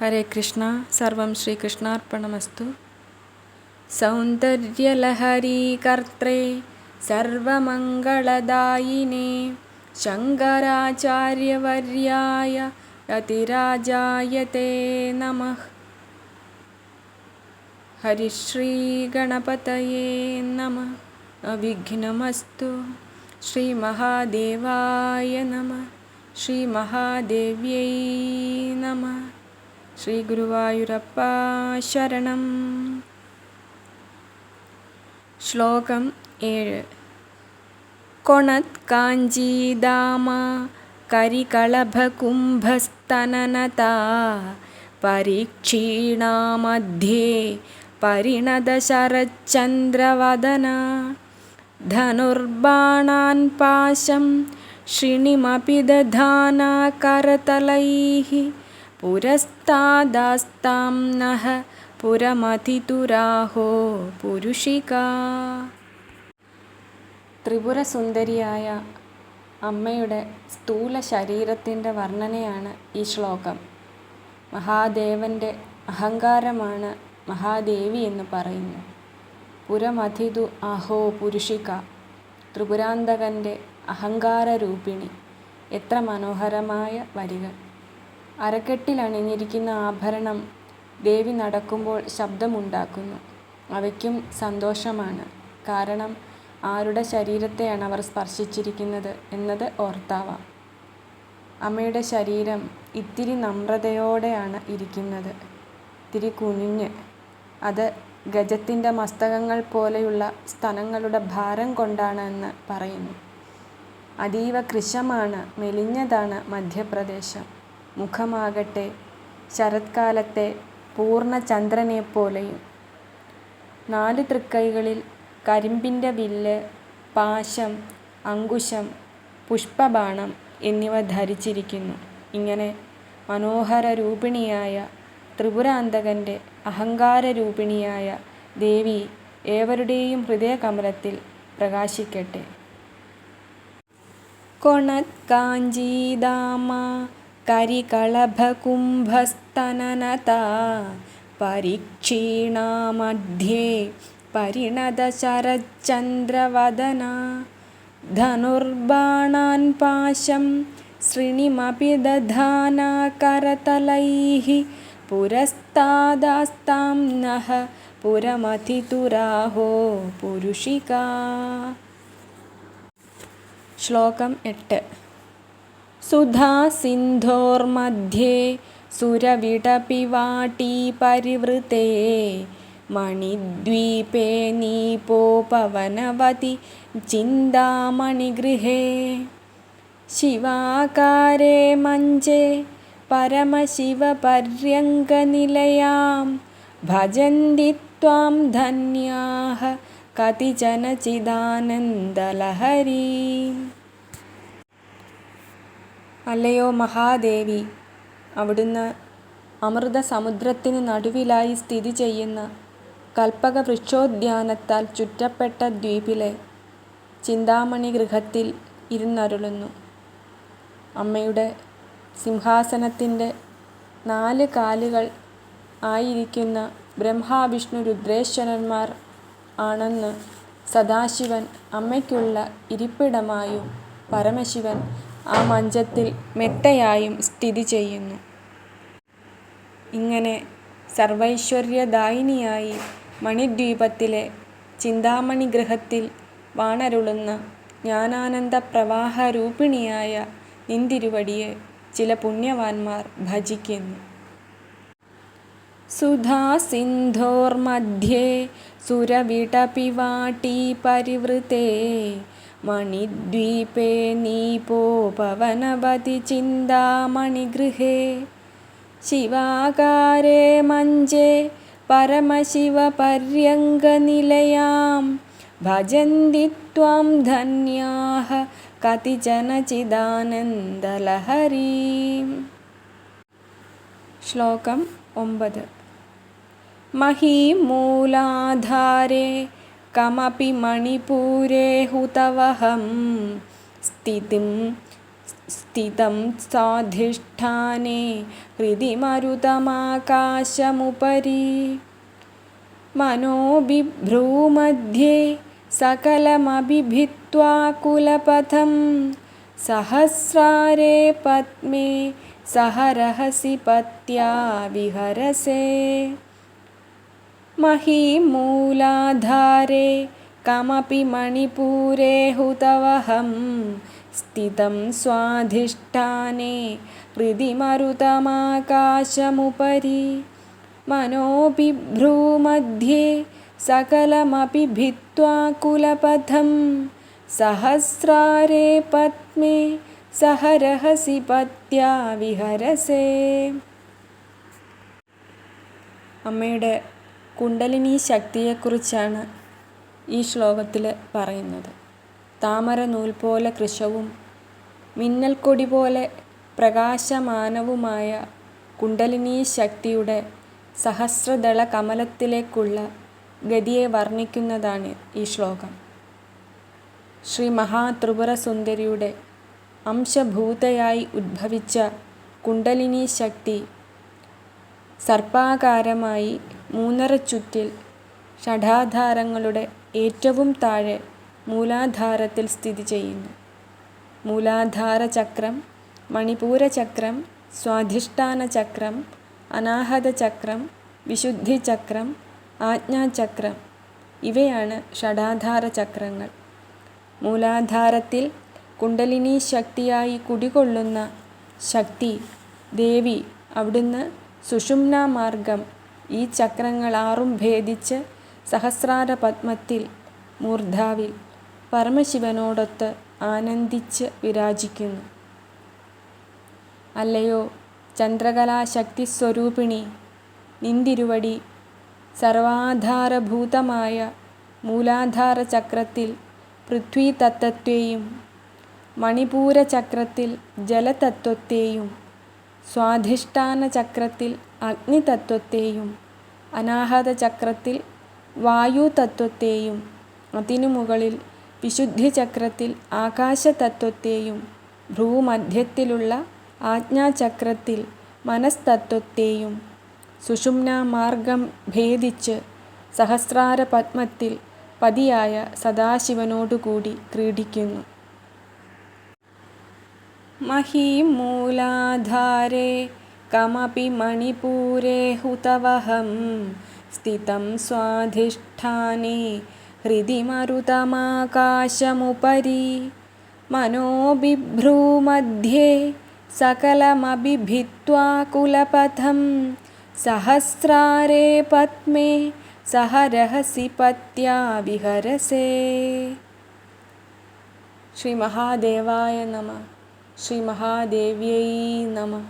ഹരേ കൃഷ്ണ. സർവം ശ്രീകൃഷ്ണാർപ്പണമസ്തു. സൗന്ദര്യലഹരീ കർത്രേ സർവമംഗളദായിനേ ശങ്കരാചാര്യവർയായ യതിരാജായ തേ നമഃ. ഹരിശ്രീ ഗണപതയേ നമഃ. അവിഘ്നമസ്തു. ശ്രീ മഹാദേവായ നമഃ. ശ്രീ മഹാദേവ്യൈ നമഃ. ശ്രീ ഗുരുവായൂരപ്പ ശരണം. ശ്ലോകം 7. കൊണത് കാഞ്ചീദാമ കരികളഭകുംഭസ്തനനതാ പരീക്ഷീണാമധ്യേ പരിണതശരച്ചന്ദ്രവദന ധനുർബാണാൻ പാശം ശ്രീണിമപി ദധാനാ കരതലൈഃ പുരസ്താദാസ്താം നഃ പുരമതിതുരാഹോ പുരുഷികാ. ത്രിപുരസുന്ദരിയായ അമ്മയുടെ സ്ഥൂല ശരീരത്തിൻ്റെ വർണ്ണനയാണ് ഈ ശ്ലോകം. മഹാദേവൻ്റെ അഹങ്കാരമാണ് മഹാദേവി എന്ന് പറയുന്നു. പുരമതിതു അഹോ പുരുഷിക, ത്രിപുരാന്തകൻ്റെ അഹങ്കാരരൂപിണി. എത്ര മനോഹരമായ വരികൾ! അരക്കെട്ടിലണിഞ്ഞിരിക്കുന്ന ആഭരണം ദേവി നടക്കുമ്പോൾ ശബ്ദമുണ്ടാക്കുന്നു. അവയ്ക്കും സന്തോഷമാണ്. കാരണം ആരുടെ ശരീരത്തെയാണ് അവർ സ്പർശിച്ചിരിക്കുന്നത് എന്നത് ഓർത്താവാം. അമ്മയുടെ ശരീരം ഇത്തിരി നമ്രതയോടെയാണ് ഇരിക്കുന്നത്, ഇത്തിരി കുനിഞ്ഞ്. അത് ഗജത്തിൻ്റെ മസ്തകങ്ങൾ പോലെയുള്ള സ്തനങ്ങളുടെ ഭാരം കൊണ്ടാണ് എന്ന് പറയുന്നു. അതീവ കൃശമാണ്, മെലിഞ്ഞതാണ് മധ്യപ്രദേശം. മുഖമാകട്ടെ ശരത്കാലത്തെ പൂർണ്ണചന്ദ്രനെപ്പോലെയും. 4 തൃക്കൈകളിൽ കരിമ്പിൻ്റെ വില്ല്, പാശം, അങ്കുശം, പുഷ്പബാണം എന്നിവ ധരിച്ചിരിക്കുന്നു. ഇങ്ങനെ മനോഹരരൂപിണിയായ ത്രിപുരാന്തകൻ്റെ അഹങ്കാരരൂപിണിയായ ദേവി ഏവരുടെയും ഹൃദയകമലത്തിൽ പ്രകാശിക്കട്ടെ. കൊണത് കാഞ്ചീദാമ കരികളഭകുംഭസ്തനനതാ പരീക്ഷീണാമധ്യേ പരിണതശരച്ചന്ദ്രവദന ധനുർബാണാൻ പാശം ശ്രീണിമപി ദധാനാ കരതലൈഃ പുരസ്താദാസ്താം നഃ പുരമതിതുരാഹോ പുരുഷികാ. ശ്ലോകം 8. സുധാസിന്ധോർമധ്യേ സുരവിടപിവാടീ പരിവൃതേ മണിദ്വീപേ നീപോപവനവതി ചിന്താമണിഗൃഹേ ശിവാകാരേ മഞ്ജേ പരമശിവപര്യങ്കനിലയാം ഭജന്തി ത്വാം ധന്യാഃ കതിചന ചിദാനന്ദലഹരീം. അല്ലയോ മഹാദേവി, അവിടുന്ന് അമൃതസമുദ്രത്തിന് നടുവിലായി സ്ഥിതി ചെയ്യുന്ന കൽപ്പകവൃക്ഷോദ്യാനത്താൽ ചുറ്റപ്പെട്ട ദ്വീപിലെ ചിന്താമണി ഗൃഹത്തിൽ ഇരുന്നരുളുന്നു. അമ്മയുടെ സിംഹാസനത്തിൻ്റെ 4 കാലുകൾ ആയിരിക്കുന്ന ബ്രഹ്മാവിഷ്ണു രുദ്രേശ്വരന്മാർ ആണെന്ന് സദാശിവൻ അമ്മയ്ക്കുള്ള ഇരിപ്പിടമായും പരമശിവൻ ആ മഞ്ചത്തിൽ മെത്തയായും സ്ഥിതി ചെയ്യുന്നു. ഇങ്ങനെ സർവൈശ്വര്യദായിനിയായി മണിദ്വീപത്തിലെ ചിന്താമണി ഗൃഹത്തിൽ വാണരുളുന്ന ജ്ഞാനാനന്ദ പ്രവാഹരൂപിണിയായ നിന്തിരുവടിയെ ചില പുണ്യവാന്മാർ ഭജിക്കുന്നു. സുധാസിന്ധോർമധ്യേ സുരവിടപിവാടീ പരിവൃതേ മണിദ്വീപേ നീപോപവനവതി ചിന്താമണിഗൃഹേ ശിവാകാരേ മഞ്ജേ പരമശിവപര്യങ്കനിലയാം ഭജന്തി ത്വാം ധന്യാഃ കതിചന ചിദാനന്ദലഹരീം. ശ്ലോകം 9. മഹീമൂലാധാരേ കമപി മണിപൂരേ ഹുതവഹം स्थितं स्वाधिष्ठाने हृदि मरुतमाकाशमुपरि मनोबिभ्रूमध्ये सकलमभिभित्त्वा कुलपथं सहस्रारे पद्मे सह रहसि पत्या विहरसे महीमूलाधारे कमपि मणिपूरे हुतवहं स्थितं स्वाधिष्ठाने हृदि मरुतमाकाशमुपरि मनोबिभ्रूमध्ये सकलमपि भित्त्वा कुलपथं सहस्रारे पद्मे सह रहसि पत्या വിഹരസേ. അമ്മയുടെ കുണ്ടലിനി ശക്തിയെക്കുറിച്ചാണ് ഈ ശ്ലോകത്തിൽ പറയുന്നത്. താമര നൂൽ പോലെ കൃശവും മിന്നൽക്കൊടി പോലെ പ്രകാശമാനവുമായ കുണ്ടലിനി ശക്തിയുടെ സഹസ്രദള കമലത്തിലേക്കുള്ള ഗതിയെ വർണ്ണിക്കുന്നതാണ് ഈ ശ്ലോകം. ശ്രീ മഹാത്രിപുരസുന്ദരിയുടെ അംശഭൂതയായി ഉദ്ഭവിച്ച കുണ്ടലിനി ശക്തി സർപ്പാകാരമായി മൂന്നരച്ചുറ്റിൽ ഷഡാധാരങ്ങളുടെ ഏറ്റവും താഴെ മൂലാധാരത്തിൽ സ്ഥിതി ചെയ്യുന്നു. മൂലാധാര ചക്രം, മണിപൂര ചക്രം, സ്വാധിഷ്ഠാന ചക്രം, അനാഹത ചക്രം, വിശുദ്ധി ചക്രം, ആജ്ഞാചക്രം ഇവയാണ് ഷഡാധാര ചക്രങ്ങൾ. മൂലാധാരത്തിൽ കുണ്ടലിനി ശക്തിയായി കുടികൊള്ളുന്ന ശക്തി ദേവി അവിടുന്ന് സുഷുമ്ന മാർഗം ഈ ചക്രങ്ങൾ ആറും ഭേദിച്ച് സഹസ്രാര പദ്മത്തിൽ മൂർധാവിൽ പരമശിവനോടൊത്ത് ആനന്ദിച്ച് വിരാജിക്കുന്നു. അല്ലയോ ചന്ദ്രകലാശക്തി സ്വരൂപിണി, നിന്തിരുവടി സർവാധാരഭൂതമായ മൂലാധാര ചക്രത്തിൽ പൃഥ്വീതത്വത്തെയും മണിപൂര ചക്രത്തിൽ ജലതത്വത്തെയും സ്വാധിഷ്ഠാന ചക്രത്തിൽ അഗ്നിതത്വത്തെയും അനാഹത ചക്രത്തിൽ വായുതത്വത്തെയും അതിനു മുകളിൽ വിശുദ്ധി ചക്രത്തിൽ ആകാശതത്വത്തെയും ഭ്രൂമധ്യത്തിലുള്ള ആജ്ഞാചക്രത്തിൽ മനസ്തത്വത്തെയും സുഷുമ്ന മാർഗം ഭേദിച്ച് സഹസ്രാര പദ്മത്തിൽ പതിയായ സദാശിവനോടുകൂടി ക്രീഡിക്കുന്നു. മഹീമൂലാധാരേ കമപി മണിപൂരേ ഹുതവഹം സ്ഥിതം സ്വാധിഷ്ഠാനേ ഹൃദി മരുതമാകാശമുപരി മനോബിഭ്രൂമധ്യേ സകലമഭിഭിത്വാ കുലപഥം സഹസ്രാരേ പദ്മേ സഹ രഹസി പത്യാ വിഹരസേ. ശ്രീ മഹാദേവായ നമഃ. ശ്രീ മഹാദേവ്യൈ നമഃ.